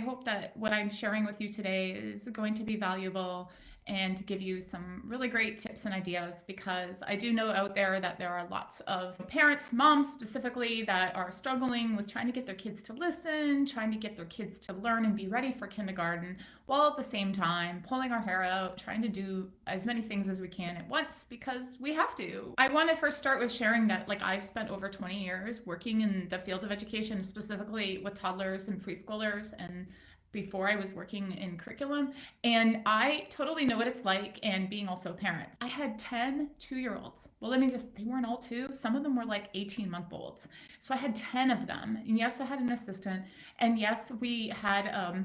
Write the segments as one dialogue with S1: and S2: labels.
S1: hope that what I'm sharing with you today is going to be valuable and give you some really great tips and ideas because I do know out there that there are lots of parents, moms specifically, that are struggling with trying to get their kids to listen, trying to get their kids to learn and be ready for kindergarten, while at the same time pulling our hair out, trying to do as many things as we can at once because we have to. I want to first start with sharing that I've spent over 20 years working in the field of education, specifically with toddlers and preschoolers, and before I was working in curriculum, and I totally know what it's like, and being also a parent. I had 10 2-year olds. Well, they weren't all two. Some of them were like 18-month-olds. So I had 10 of them. And yes, I had an assistant. And yes, we had a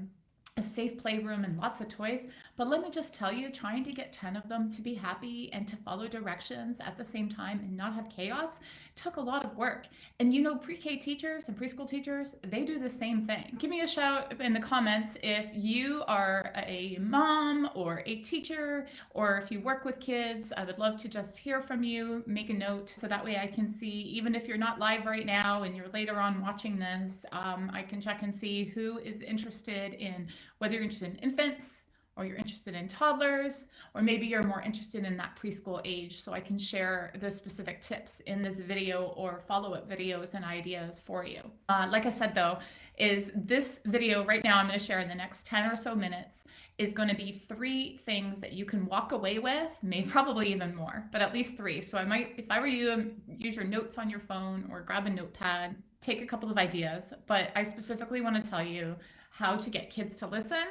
S1: safe playroom and lots of toys. But let me just tell you, trying to get 10 of them to be happy and to follow directions at the same time and not have chaos took a lot of work. And pre-K teachers and preschool teachers, they do the same thing. Give me a shout in the comments if you are a mom or a teacher, or if you work with kids. I would love to just hear from you. Make a note so that way I can see, even if you're not live right now and you're later on watching this, I can check and see who is interested in, whether you're interested in infants, or you're interested in toddlers, or maybe you're more interested in that preschool age, so I can share the specific tips in this video or follow-up videos and ideas for you. Like I said though, is this video right now I'm going to share in the next 10 or so minutes is going to be 3 things that you can walk away with, maybe probably even more, but at least 3. So I might, if I were you, use your notes on your phone or grab a notepad, take a couple of ideas, but I specifically want to tell you how to get kids to listen,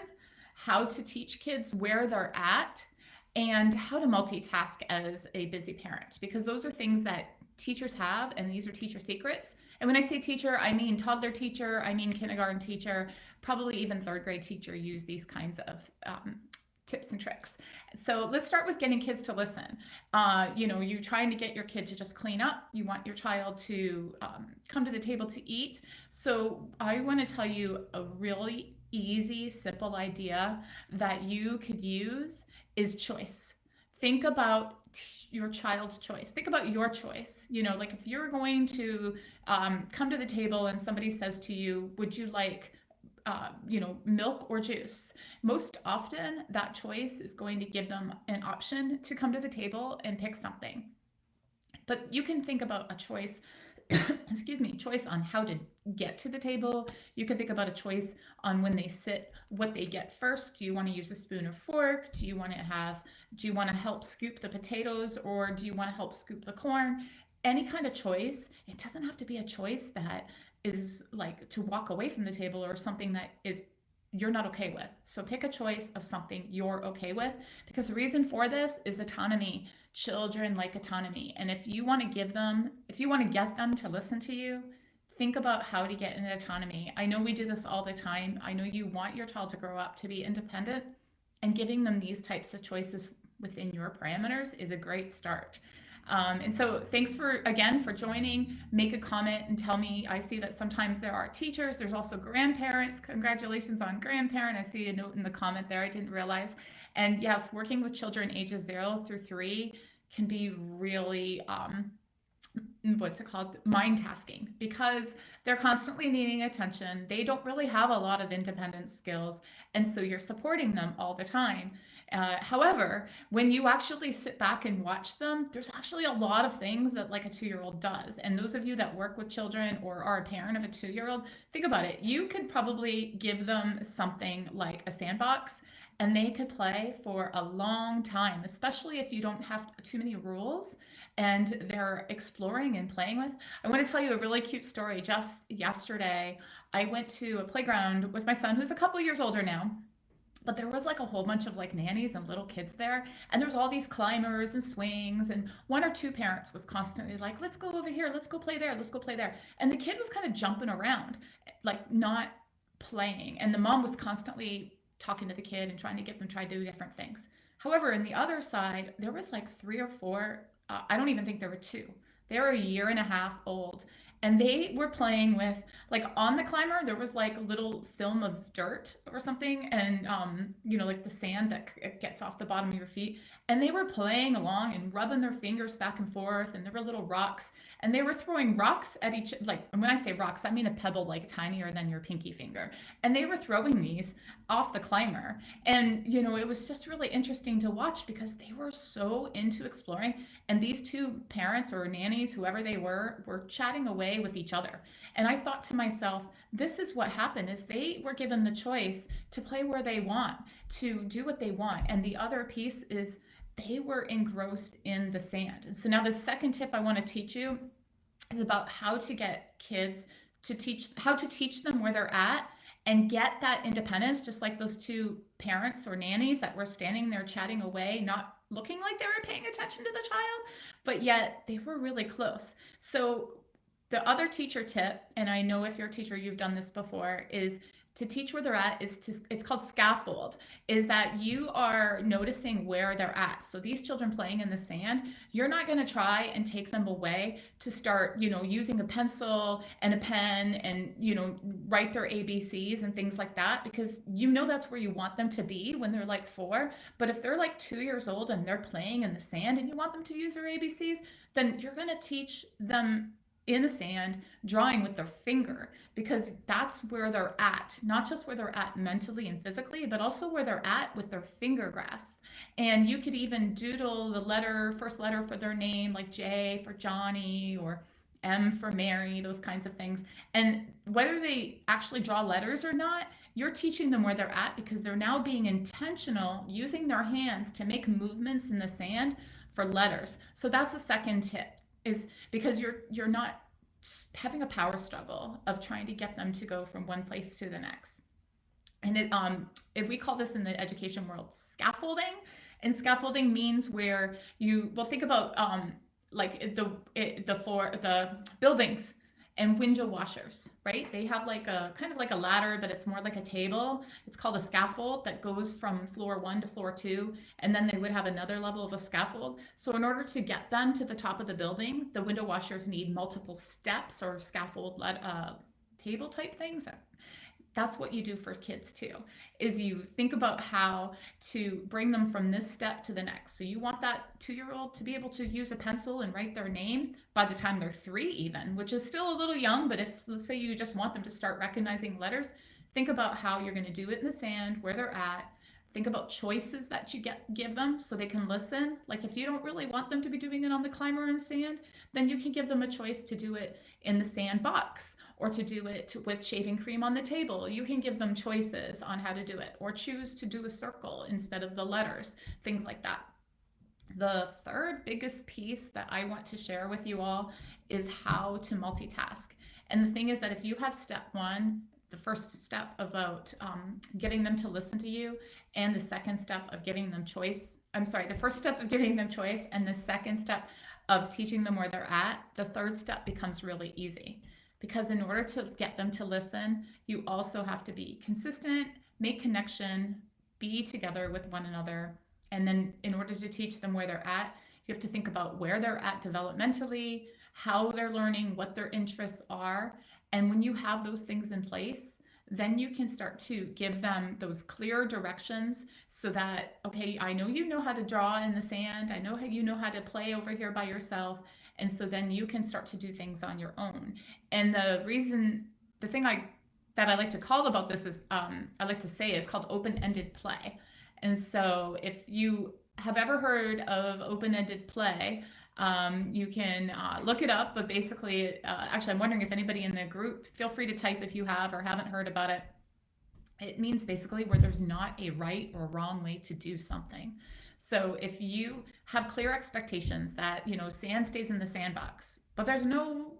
S1: how to teach kids where they're at, and how to multitask as a busy parent, because those are things that teachers have, and these are teacher secrets. And when I say teacher, I mean toddler teacher, I mean kindergarten teacher, probably even 3rd grade teacher use these kinds of tips and tricks. So let's start with getting kids to listen. You're trying to get your kid to just clean up. You want your child to come to the table to eat. So I want to tell you a really easy, simple idea that you could use is choice. Think about your child's choice. Think about your choice. If you're going to come to the table and somebody says to you, would you like milk or juice? Most often that choice is going to give them an option to come to the table and pick something. But you can think about a choice, choice on how to get to the table. You can think about a choice on when they sit, what they get first. Do you want to use a spoon or fork? Do you want to help scoop the potatoes, or do you want to help scoop the corn? Any kind of choice. It doesn't have to be a choice that is like to walk away from the table or something that is you're not okay with. So pick a choice of something you're okay with, because the reason for this is autonomy. Children like autonomy. And if you want to get them to listen to you, think about how to get an autonomy. I know we do this all the time. I know you want your child to grow up to be independent, and giving them these types of choices within your parameters is a great start. And so thanks again for joining. Make a comment and tell me. I see that sometimes there are teachers. There's also grandparents. Congratulations on grandparent. I see a note in the comment there. I didn't realize. And yes, working with children ages 0 through 3 can be really, mind tasking, because they're constantly needing attention. They don't really have a lot of independent skills. And so you're supporting them all the time. However, when you actually sit back and watch them, there's actually a lot of things that like a 2-year-old does. And those of you that work with children or are a parent of a 2-year-old, think about it. You could probably give them something like a sandbox, and they could play for a long time, especially if you don't have too many rules and they're exploring and playing with. I want to tell you a really cute story. Just yesterday, I went to a playground with my son, who's a couple years older now. But there was like a whole bunch of like nannies and little kids there. And there was all these climbers and swings. And 1 or 2 parents was constantly like, let's go over here. Let's go play there. Let's go play there. And the kid was kind of jumping around, like not playing. And the mom was constantly talking to the kid and trying to get them to try to do different things. However, in the other side, there was like 3 or 4. I don't even think there were 2. They were a 1.5 years old. and they were playing with, like, on the climber there was like a little film of dirt or something, and like the sand that gets off the bottom of your feet, and they were playing along and rubbing their fingers back and forth, and there were little rocks, and they were throwing rocks at each, like, when I say rocks I mean a pebble like tinier than your pinky finger, and they were throwing these off the climber. And it was just really interesting to watch because they were so into exploring, and these two parents or nannies, whoever they were chatting away with each other. And I thought to myself, this is what happened, is they were given the choice to play where they want, to do what they want. And the other piece is they were engrossed in the sand. And so now the second tip I want to teach you is about how to get kids how to teach them where they're at and get that independence, just like those two parents or nannies that were standing there chatting away, not looking like they were paying attention to the child, but yet they were really close. So the other teacher tip, and I know if you're a teacher you've done this before, is to teach where they're at, it's called scaffold, is that you are noticing where they're at. So these children playing in the sand, you're not going to try and take them away to start, using a pencil and a pen and, write their ABCs and things like that, because that's where you want them to be when they're like 4. But if they're like 2 years old and they're playing in the sand and you want them to use their ABCs, then you're going to teach them in the sand, drawing with their finger, because that's where they're at, not just where they're at mentally and physically, but also where they're at with their finger grasp. And you could even doodle the first letter for their name, like J for Johnny or M for Mary, those kinds of things. And whether they actually draw letters or not, you're teaching them where they're at, because they're now being intentional, using their hands to make movements in the sand for letters. So that's the second tip, is because you're not having a power struggle of trying to get them to go from one place to the next. And we call this in the education world scaffolding. And scaffolding means where think about like the buildings and window washers, right? They have like a kind of like a ladder, but it's more like a table. It's called a scaffold that goes from floor 1 to floor 2, and then they would have another level of a scaffold. So in order to get them to the top of the building, the window washers need multiple steps or scaffold table type things. That's what you do for kids too, is you think about how to bring them from this step to the next. So you want that 2-year-old to be able to use a pencil and write their name by the time they're 3 even, which is still a little young, but if, let's say, you just want them to start recognizing letters, think about how you're going to do it in the sand, where they're at. Think about choices that you give them so they can listen. Like if you don't really want them to be doing it on the climber in sand, then you can give them a choice to do it in the sandbox or to do it with shaving cream on the table. You can give them choices on how to do it, or choose to do a circle instead of the letters, things like that. The third biggest piece that I want to share with you all is how to multitask. And the thing is that if you have step 1, the first step about getting them to listen to you, and the second step of giving them choice, the first step of giving them choice and the second step of teaching them where they're at, the third step becomes really easy. Because in order to get them to listen, you also have to be consistent, make connection, be together with one another. And then in order to teach them where they're at, you have to think about where they're at developmentally, how they're learning, what their interests are. And when you have those things in place, then you can start to give them those clear directions so that, okay, I know you know how to draw in the sand. I know how you know how to play over here by yourself. And so then you can start to do things on your own. And the thing that I like to call about this is, I like to say, is called open-ended play. And so if you have ever heard of open-ended play, you can look it up, but basically, actually, I'm wondering if anybody in the group, feel free to type if you have or haven't heard about it. It means basically where there's not a right or wrong way to do something. So if you have clear expectations that, sand stays in the sandbox, but there's no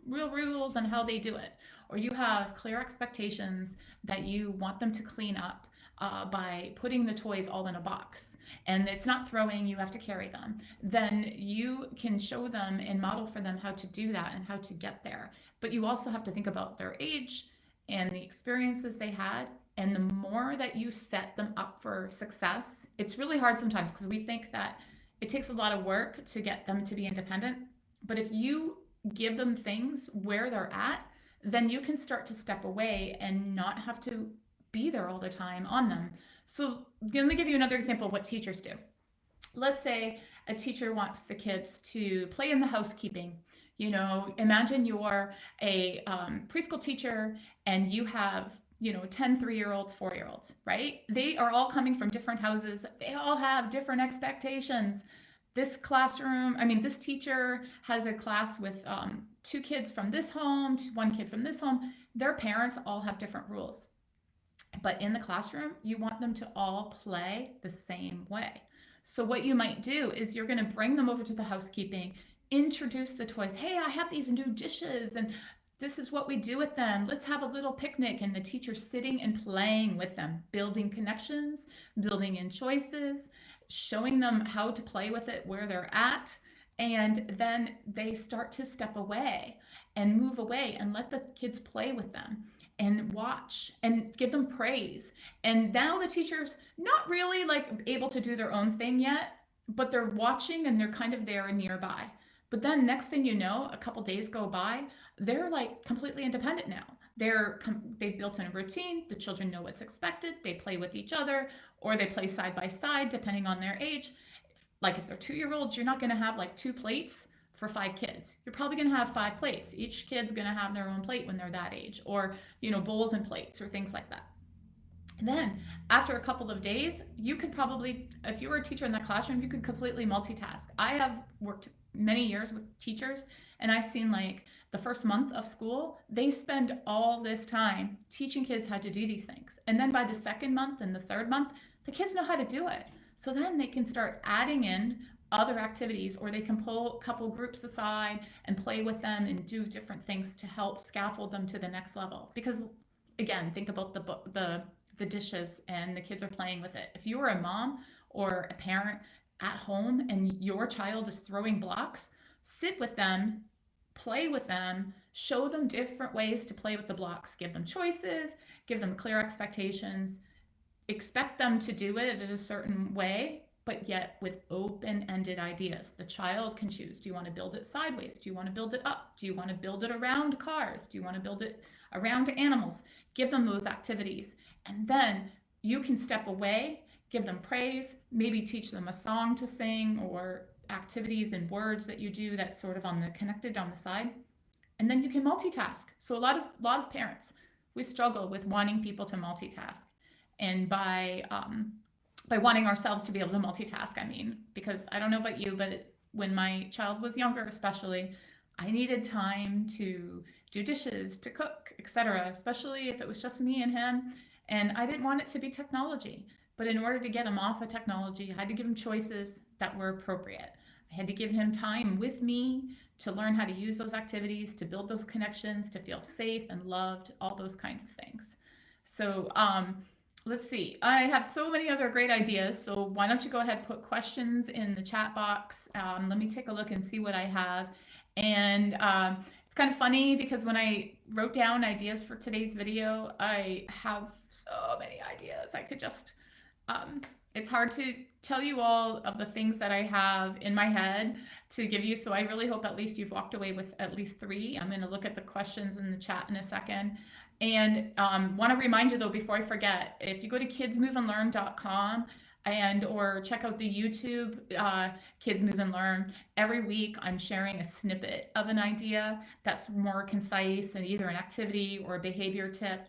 S1: real rules on how they do it, or you have clear expectations that you want them to clean up by putting the toys all in a box, and it's not throwing, you have to carry them, then you can show them and model for them how to do that and how to get there. But you also have to think about their age and the experiences they had. And the more that you set them up for success, it's really hard sometimes because we think that it takes a lot of work to get them to be independent. But if you give them things where they're at, then you can start to step away and not have to be there all the time on them. So let me give you another example of what teachers do. Let's say a teacher wants the kids to play in the housekeeping. Imagine you're a preschool teacher and you have 10 3-year-olds, 4-year-olds, right? They are all coming from different houses. They all have different expectations. This teacher has a class with 2 kids from this home, 1 kid from this home. Their parents all have different rules. But in the classroom, you want them to all play the same way. So what you might do is you're going to bring them over to the housekeeping, introduce the toys. Hey, I have these new dishes and this is what we do with them. Let's have a little picnic. And the teacher sitting and playing with them, building connections, building in choices, showing them how to play with it where they're at. And then they start to step away and move away and let the kids play with them and watch and give them praise. And now the teacher's not really like able to do their own thing yet, but they're watching and they're kind of there and nearby. But then next thing you know, a couple days go by, they're like completely independent now. They've built in a routine. The children know what's expected. They play with each other, or they play side by side depending on their age. Like if they're 2-year-olds, you're not going to have like 2 plates for 5 kids. You're probably going to have 5 plates. Each kid's going to have their own plate when they're that age, or bowls and plates or things like that. And then after a couple of days, you could probably, if you were a teacher in that classroom, you could completely multitask. I have worked many years with teachers, and I've seen like the first month of school, they spend all this time teaching kids how to do these things. And then by the second month and the third month, the kids know how to do it. So then they can start adding in other activities, or they can pull a couple groups aside and play with them and do different things to help scaffold them to the next level. Because again, think about the dishes and the kids are playing with it. If you were a mom or a parent at home and your child is throwing blocks, sit with them, play with them, show them different ways to play with the blocks, give them choices, give them clear expectations, expect them to do it in a certain way, but yet with open-ended ideas. The child can choose. Do you want to build it sideways? Do you want to build it up? Do you want to build it around cars? Do you want to build it around animals? Give them those activities. And then you can step away, give them praise, maybe teach them a song to sing or activities and words that you do that's sort of connected on the side. And then you can multitask. So a lot of parents, we struggle with wanting people to multitask. And by wanting ourselves to be able to multitask, because I don't know about you, but when my child was younger, especially, I needed time to do dishes, to cook, etc., especially if it was just me and him. And I didn't want it to be technology. But in order to get him off of technology, I had to give him choices that were appropriate. I had to give him time with me to learn how to use those activities, to build those connections, to feel safe and loved, all those kinds of things. So let's see. I have so many other great ideas. So why don't you go ahead and put questions in the chat box. Let me take a look and see what I have. And it's kind of funny because when I wrote down ideas for today's video, I have so many ideas. I could just, it's hard to tell you all of the things that I have in my head to give you. So I really hope at least you've walked away with at least 3. I'm going to look at the questions in the chat in a second. And want to remind you though, before I forget, if you go to kidsmoveandlearn.com or check out the YouTube Kids Move and Learn, every week I'm sharing a snippet of an idea that's more concise and either an activity or a behavior tip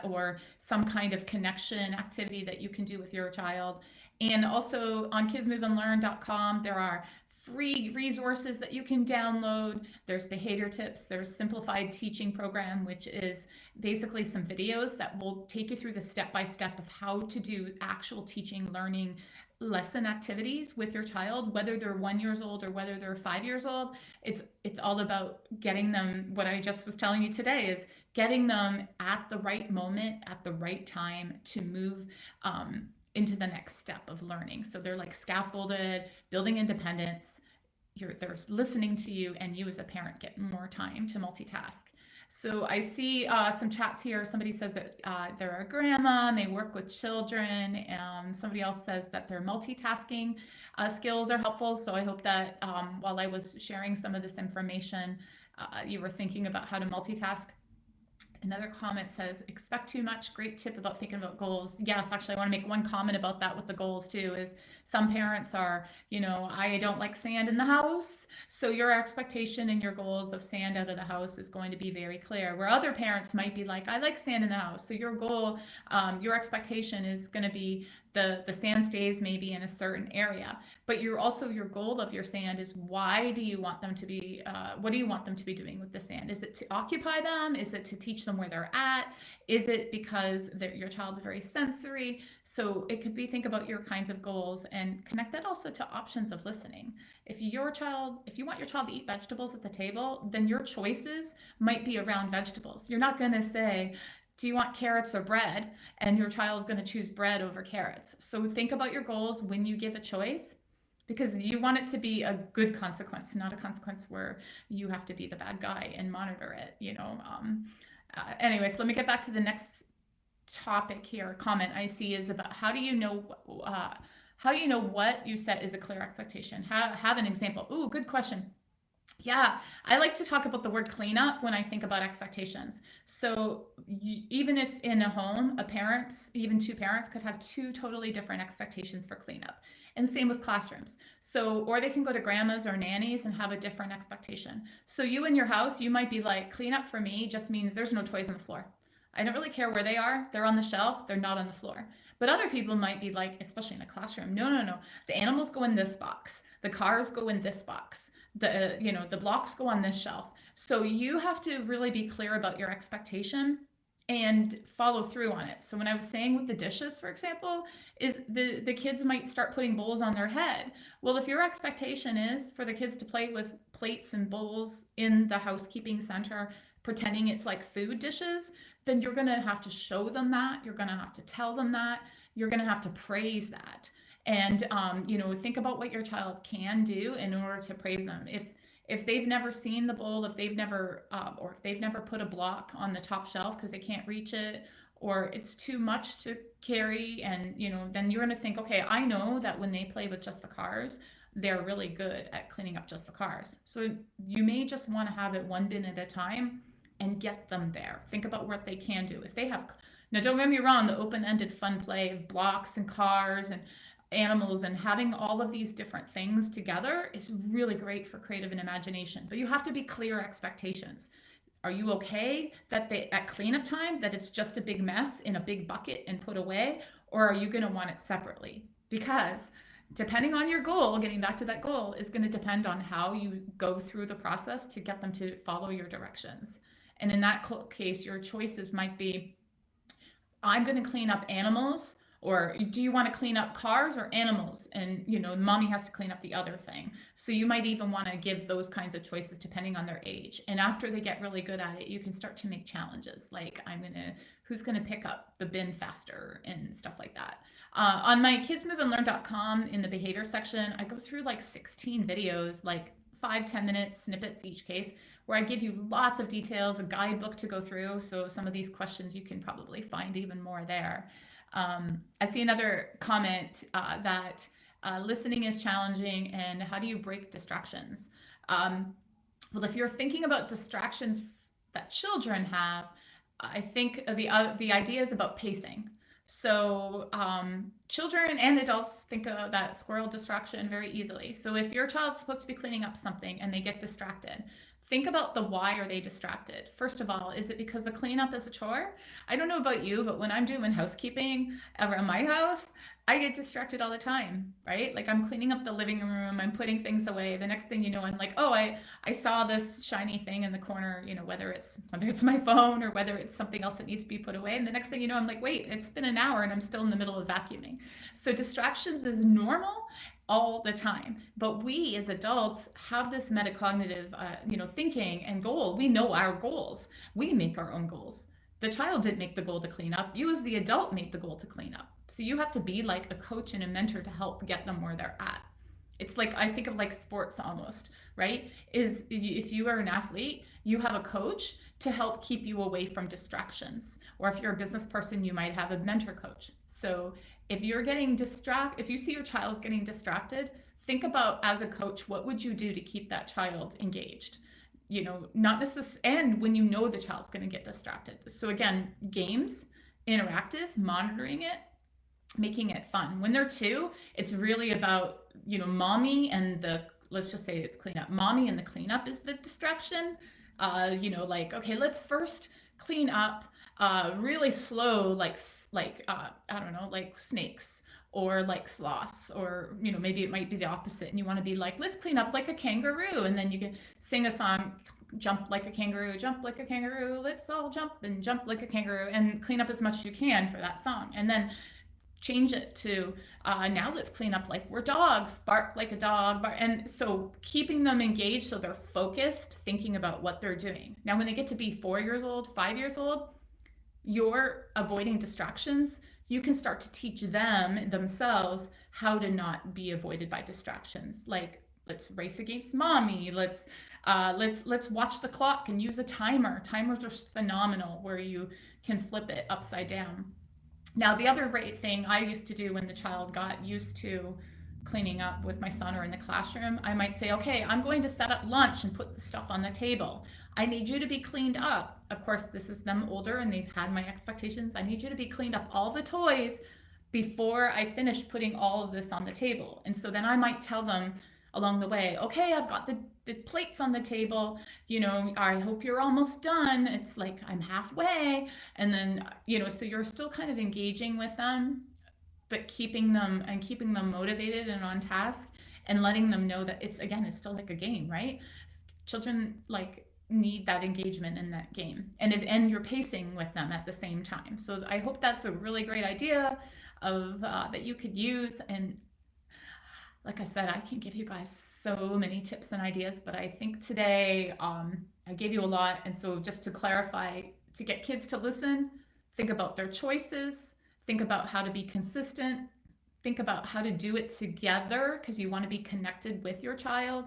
S1: or some kind of connection activity that you can do with your child. And also on kidsmoveandlearn.com, there are free resources that you can download. There's behavior tips, there's simplified teaching program, which is basically some videos that will take you through the step-by-step of how to do actual teaching, learning, lesson activities with your child, whether they're 1 year old or whether they're 5 years old. It's all about getting them, what I just was telling you today, is getting them at the right moment, at the right time to move into the next step of learning. So they're like scaffolded, building independence, they're listening to you, and you as a parent get more time to multitask. So I see some chats here. Somebody says that they're a grandma and they work with children. Somebody else says that their multitasking skills are helpful. So I hope that while I was sharing some of this information, you were thinking about how to multitask. Another comment says, expect too much. Great tip about thinking about goals. Yes, actually, I want to make one comment about that with the goals too. Is some parents are, I don't like sand in the house. So your expectation and your goals of sand out of the house is going to be very clear. Where other parents might be like, I like sand in the house. So your goal, your expectation is going to be the sand stays maybe in a certain area, but your goal of your sand is why do you want them to be what do you want them to be doing with the sand? Is it to occupy them? Is it to teach them where they're at? Is it because your child's very sensory? So it could be, think about your kinds of goals and connect that also to options of listening. If you want your child to eat vegetables at the table, then your choices might be around vegetables. You're not going to say, do you want carrots or bread? And your child's going to choose bread over carrots. So think about your goals when you give a choice, because you want it to be a good consequence, not a consequence where you have to be the bad guy and monitor it. Anyways, let me get back to the next topic here. Comment I see is about how do you know what you set is a clear expectation? Have an example. Ooh, good question. Yeah, I like to talk about the word cleanup when I think about expectations. So even if in a home, even two parents could have two totally different expectations for cleanup. And same with classrooms. So, or they can go to grandmas or nannies and have a different expectation. So you in your house, you might be like, cleanup for me just means there's no toys on the floor. I don't really care where they are. They're on the shelf. They're not on the floor. But other people might be like, especially in a classroom, no. The animals go in this box. The cars go in this box. The blocks go on this shelf. So you have to really be clear about your expectation and follow through on it. So when I was saying with the dishes, for example, is the kids might start putting bowls on their head. Well, if your expectation is for the kids to play with plates and bowls in the housekeeping center, pretending it's like food dishes, then you're going to have to show them that. You're going to have to tell them that. You're going to have to praise that. And think about what your child can do in order to praise them. If they've never seen the bowl, if they've never put a block on the top shelf because they can't reach it, or it's too much to carry, and then you're going to think, okay, I know that when they play with just the cars, they're really good at cleaning up just the cars. So you may just want to have it one bin at a time and get them there. Think about what they can do. If they have, now don't get me wrong, the open-ended fun play of blocks and cars and animals and having all of these different things together is really great for creative and imagination, but you have to be clear expectations. Are you okay that at cleanup time that it's just a big mess in a big bucket and put away, or are you going to want it separately? Because depending on your goal, getting back to that goal, is going to depend on how you go through the process to get them to follow your directions. And in that case, your choices might be, I'm going to clean up animals, or do you want to clean up cars or animals? And mommy has to clean up the other thing. So you might even want to give those kinds of choices depending on their age. And after they get really good at it, you can start to make challenges like, who's going to pick up the bin faster and stuff like that. On my kidsmoveandlearn.com in the behavior section, I go through like 16 videos, like 5-10 minutes snippets each case, where I give you lots of details, a guidebook to go through. So some of these questions you can probably find even more there. I see another comment that listening is challenging, and how do you break distractions? Well, if you're thinking about distractions that children have, I think the idea is about pacing. So children and adults think of that squirrel distraction very easily. So if your child's supposed to be cleaning up something and they get distracted, think about the why are they distracted. First of all, is it because the cleanup is a chore? I don't know about you, but when I'm doing housekeeping around my house, I get distracted all the time, right? Like I'm cleaning up the living room, I'm putting things away. The next thing you know, I'm like, oh, I saw this shiny thing in the corner, whether it's my phone or whether it's something else that needs to be put away. And the next thing you know, I'm like, wait, it's been an hour and I'm still in the middle of vacuuming. So distractions is normal all the time, but we as adults have this metacognitive thinking and goal. We know our goals. We make our own goals. The child didn't make the goal to clean up. You as the adult made the goal to clean up. So you have to be like a coach and a mentor to help get them where they're at. It's like, I think of like sports almost, right? Is if you are an athlete, you have a coach to help keep you away from distractions. Or if you're a business person, you might have a mentor coach. So if you see your child's getting distracted, think about, as a coach, what would you do to keep that child engaged? Not necessarily, and when you know the child's going to get distracted. So again, games, interactive, monitoring it, making it fun. When they're two, it's really about, mommy and let's just say it's cleanup. Mommy and the cleanup is the distraction. Like, okay, let's first clean up really slow, I don't know, like snakes or like sloths, or, maybe it might be the opposite. And you want to be like, let's clean up like a kangaroo. And then you can sing a song, jump like a kangaroo, let's all jump and jump like a kangaroo, and clean up as much as you can for that song. And then change it to now let's clean up like we're dogs, bark like a dog. And so keeping them engaged so they're focused, thinking about what they're doing. Now, when they get to be 4 years old, 5 years old, you're avoiding distractions. You can start to teach them themselves how to not be avoided by distractions. Like, let's race against mommy. Let's watch the clock and use a timer. Timers are phenomenal, where you can flip it upside down. Now, the other great thing I used to do when the child got used to cleaning up with my son or in the classroom, I might say, okay, I'm going to set up lunch and put the stuff on the table. I need you to be cleaned up. Of course, this is them older and they've had my expectations. I need you to be cleaned up all the toys before I finish putting all of this on the table. And so then I might tell them along the way, okay, I've got the plates on the table, I hope you're almost done. It's like, I'm halfway. And then, so you're still kind of engaging with them, but keeping them motivated and on task, and letting them know that it's still like a game, right? Children need that engagement in that game, and you're pacing with them at the same time. So I hope that's a really great idea of that you could use. And like I said, I can give you guys so many tips and ideas, but I think today I gave you a lot. And so just to clarify, to get kids to listen, think about their choices, think about how to be consistent, think about how to do it together, because you want to be connected with your child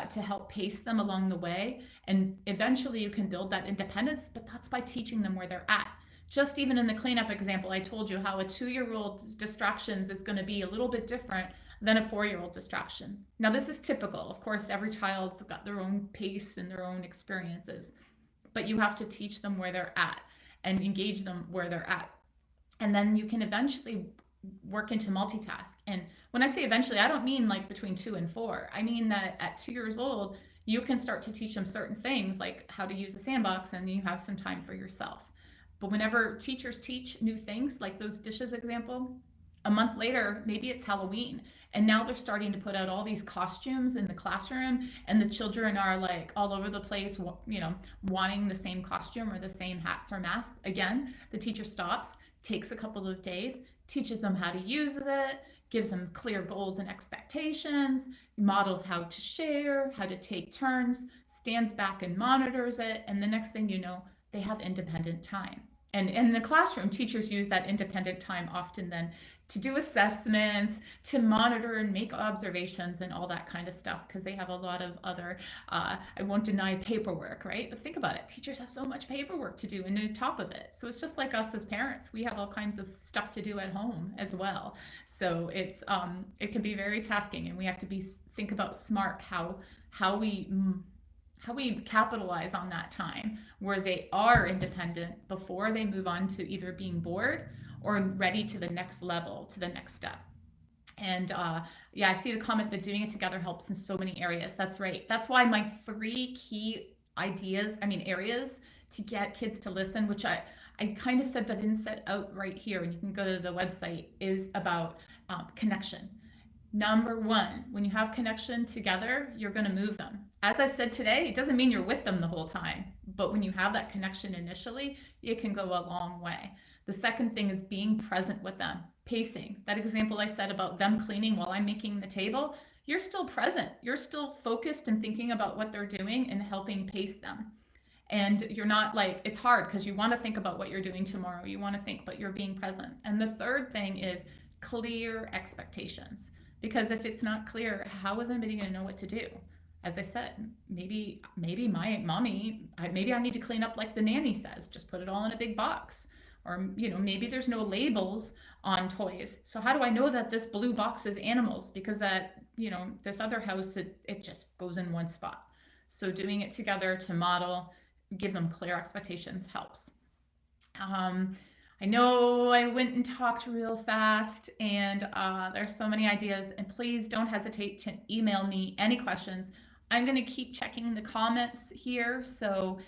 S1: to help pace them along the way. And eventually you can build that independence, but that's by teaching them where they're at. Just even in the cleanup example, I told you how a 2-year-old distractions is going to be a little bit different than a 4-year-old distraction. Now, this is typical. Of course, every child's got their own pace and their own experiences, but you have to teach them where they're at and engage them where they're at. And then you can eventually work into multitask. And when I say eventually, I don't mean like between 2 and 4. I mean that at 2 years old, you can start to teach them certain things, like how to use a sandbox, and you have some time for yourself. But whenever teachers teach new things, like those dishes example, a month later, maybe it's Halloween, and now they're starting to put out all these costumes in the classroom, and the children are like all over the place, wanting the same costume or the same hats or masks. Again, the teacher stops, takes a couple of days, teaches them how to use it, gives them clear goals and expectations, models how to share, how to take turns, stands back and monitors it, and the next thing you know, they have independent time. And in the classroom, teachers use that independent time often then to do assessments, to monitor and make observations and all that kind of stuff, because they have a lot of other, I won't deny, paperwork, right? But think about it. Teachers have so much paperwork to do and on top of it. So it's just like us as parents. We have all kinds of stuff to do at home as well. So it can be very tasking, and we have to think about smart how we capitalize on that time where they are independent before they move on to either being bored or ready to the next level, to the next step. And I see the comment that doing it together helps in so many areas. That's right. That's why my 3 key areas to get kids to listen, which I kind of said but didn't set out right here, and you can go to the website, is about connection. Number 1, when you have connection together, you're going to move them. As I said today, it doesn't mean you're with them the whole time, but when you have that connection initially, it can go a long way. The second thing is being present with them, pacing. That example I said about them cleaning while I'm making the table, you're still present. You're still focused and thinking about what they're doing and helping pace them. And you're not it's hard because you want to think about what you're doing tomorrow. You want to think, but you're being present. And the third thing is clear expectations. Because if it's not clear, how is anybody going to know what to do? As I said, maybe my mommy, maybe I need to clean up like the nanny says, just put it all in a big box. Or, maybe there's no labels on toys. So how do I know that this blue box is animals? Because at, this other house, it just goes in one spot. So doing it together to model, give them clear expectations helps. I know I went and talked real fast, and there's so many ideas, and please don't hesitate to email me any questions. I'm going to keep checking the comments here, so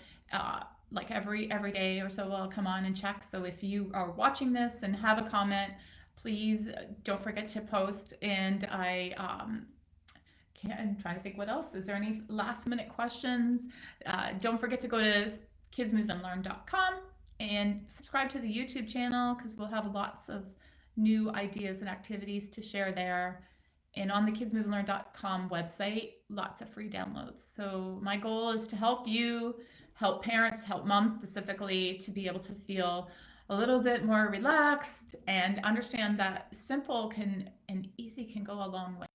S1: like every day or so I'll come on and check. So if you are watching this and have a comment, please don't forget to post. And I'm trying to think what else. Is there any last minute questions? Don't forget to go to kidsmoveandlearn.com and subscribe to the YouTube channel, because we'll have lots of new ideas and activities to share there. And on the kidsmoveandlearn.com website, lots of free downloads. So my goal is to help you, help parents, help moms specifically, to be able to feel a little bit more relaxed and understand that simple and easy can go a long way.